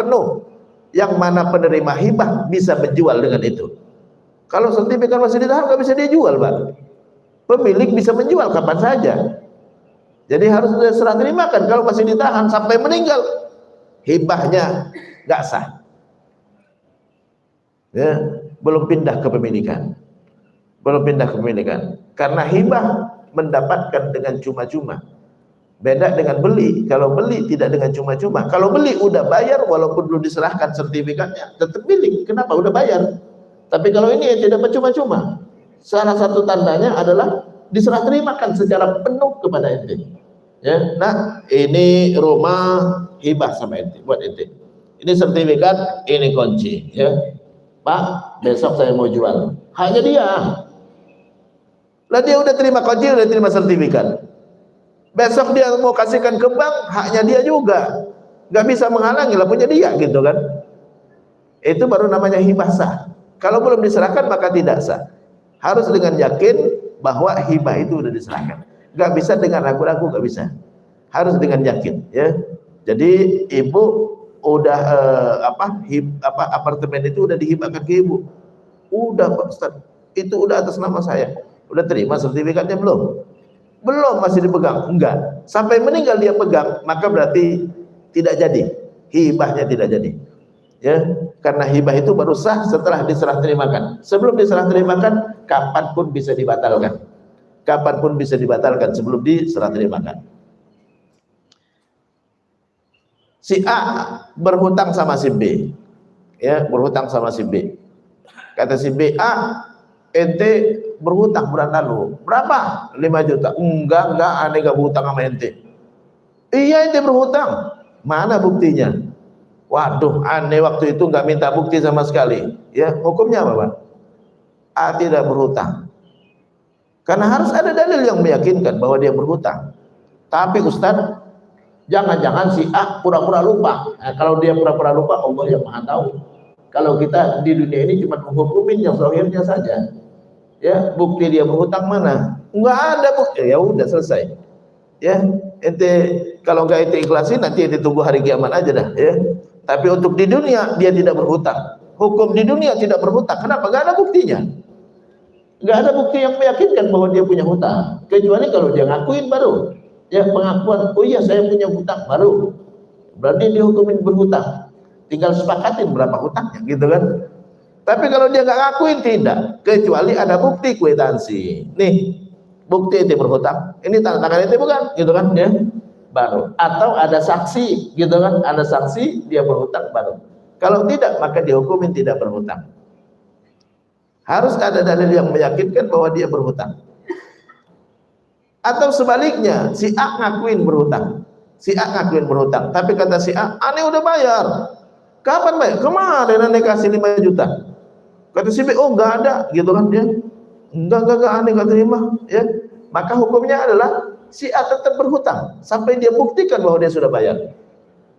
penuh, yang mana penerima hibah bisa menjual dengan itu. Kalau sertifikat masih ditahan nggak bisa dia jual, Pak. Pemilik bisa menjual kapan saja. Jadi harus diserah terimakan. Kalau masih ditahan sampai meninggal, hibahnya nggak sah. Ya, belum pindah kepemilikan. Belum pindah kepemilikan. Karena hibah mendapatkan dengan cuma-cuma. Beda dengan beli. Kalau beli tidak dengan cuma-cuma. Kalau beli udah bayar walaupun belum diserahkan sertifikatnya, tetap milik. Kenapa? Udah bayar. Tapi kalau ini tidak cuma-cuma. Salah satu tandanya adalah diserah terimakan secara penuh kepada ente. Ya, nah ini rumah hibah sama ente, buat ente. Ini sertifikat, ini kunci. Ya, Pak, besok saya mau jual. Hanya dia. Lah dia udah terima kunci, udah terima sertifikat. Besok dia mau kasihkan ke bank, haknya dia juga. Gak bisa menghalangi, lah punya dia gitu kan. Itu baru namanya hibah sah. Kalau belum diserahkan maka tidak sah. Harus dengan yakin bahwa hibah itu udah diserahkan. Gak bisa dengan ragu-ragu, gak bisa. Harus dengan yakin, ya. Jadi ibu udah apartemen itu udah dihibahkan ke ibu. Udah Pak Ustaz, itu udah atas nama saya. Udah terima sertifikatnya belum? Belum, masih dipegang. Enggak. Sampai meninggal dia pegang, maka berarti tidak jadi. Hibahnya tidak jadi. Ya, karena hibah itu baru sah setelah diserah terimakan. Sebelum diserah terimakan, kapanpun bisa dibatalkan. Kapanpun bisa dibatalkan sebelum diserah terimakan. Si A berhutang sama si B. Ya, berhutang sama si B. Kata si B, A, ente berhutang bulan lalu. Berapa? 5 juta. Enggak, ane gak berhutang sama ente. Iya, ente berhutang. Mana buktinya? Waduh, ane waktu itu nggak minta bukti sama sekali. Ya, hukumnya apa, Pak? A tidak berhutang. Karena harus ada dalil yang meyakinkan bahwa dia berhutang. Tapi Ustaz, jangan-jangan si A pura-pura lupa. Nah, kalau dia pura-pura lupa, Allah yang Maha tahu. Kalau kita di dunia ini cuma menghukumin yang zahirnya saja. Ya, bukti dia berhutang mana? Enggak ada bukti. Ya udah selesai. Ya, ente kalau enggak ente ikhlasin nanti ente tunggu hari kiamat aja dah, ya. Tapi untuk di dunia dia tidak berhutang. Hukum di dunia tidak berhutang. Kenapa? Enggak ada buktinya. Enggak ada bukti yang meyakinkan bahwa dia punya hutang. Kecuali kalau dia ngakuin baru. Ya, pengakuan, oh iya saya punya hutang baru. Berarti dihukumin berhutang. Tinggal sepakatin berapa hutangnya, gitu kan? Tapi kalau dia nggak ngakuin tidak, kecuali ada bukti kwitansi. Nih, bukti itu berhutang. Ini tanda tangan itu bukan, gitu kan? Ya, baru. Atau ada saksi, gitu kan? Ada saksi dia berhutang baru. Kalau tidak, maka dihukumin tidak berhutang. Harus ada dalil yang meyakinkan bahwa dia berhutang. Atau sebaliknya, si A ngakuin berhutang. Si A ngakuin berhutang, tapi kata si A, ane udah bayar. Kapan bayar? Kemarin ane kasih 5 juta. Kata si B, oh enggak ada, gitu kan dia. Enggak, ane enggak terima, ya. Maka hukumnya adalah si A tetap berhutang sampai dia buktikan bahwa dia sudah bayar.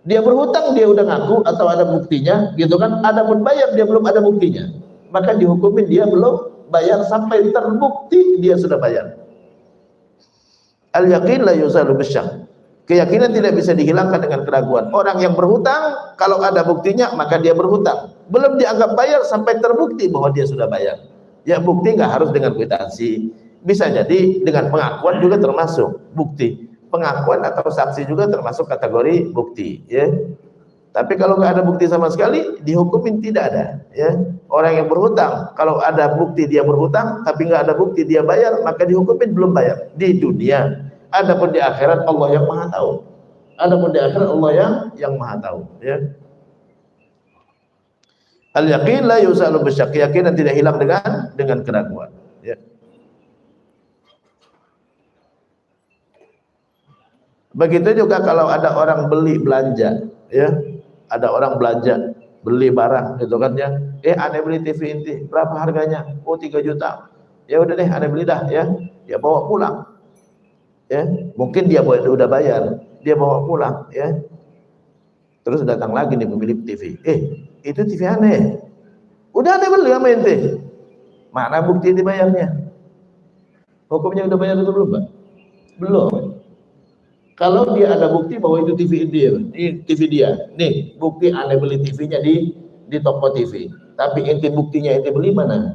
Dia berhutang, dia udah ngaku atau ada buktinya, gitu kan. Adapun bayar dia belum ada buktinya. Maka dihukumin dia belum bayar sampai terbukti dia sudah bayar. Al-yaqin la yuzalu bisyak. Keyakinan tidak bisa dihilangkan dengan keraguan. Orang yang berhutang, kalau ada buktinya maka dia berhutang. Belum dianggap bayar sampai terbukti bahwa dia sudah bayar. Ya, bukti nggak harus dengan kwitansi. Bisa jadi dengan pengakuan juga termasuk bukti. Pengakuan atau saksi juga termasuk kategori bukti. Ya. Tapi kalau nggak ada bukti sama sekali, dihukumin tidak ada. Ya. Orang yang berhutang, kalau ada bukti dia berhutang, tapi nggak ada bukti dia bayar, maka dihukumin belum bayar di dunia. Adapun di akhirat Allah yang Maha tahu. Adapun di akhirat Allah yang Maha tahu. Ya. Al-yaqin la yuzalu bisyak. Keyakinan tidak hilang dengan keraguan. Ya. Begitu juga kalau ada orang beli belanja, ya. Ada orang belanja, beli barang gitu kan ya. Ane beli TV inti, berapa harganya? Oh 3 juta. Ya udah deh, ane beli dah ya. Ya bawa pulang. Ya, mungkin dia udah bayar, dia bawa pulang ya. Terus datang lagi nih pemilik TV. Itu TV ane. Udah ane beli sama ente. Mana bukti dibayarnya? Hukumnya udah bayar itu belum, Pak? Belum. Kalau dia ada bukti bahwa itu TV dia, ini TV dia, nih bukti ane beli TV-nya di toko TV. Tapi inti buktinya ente beli mana?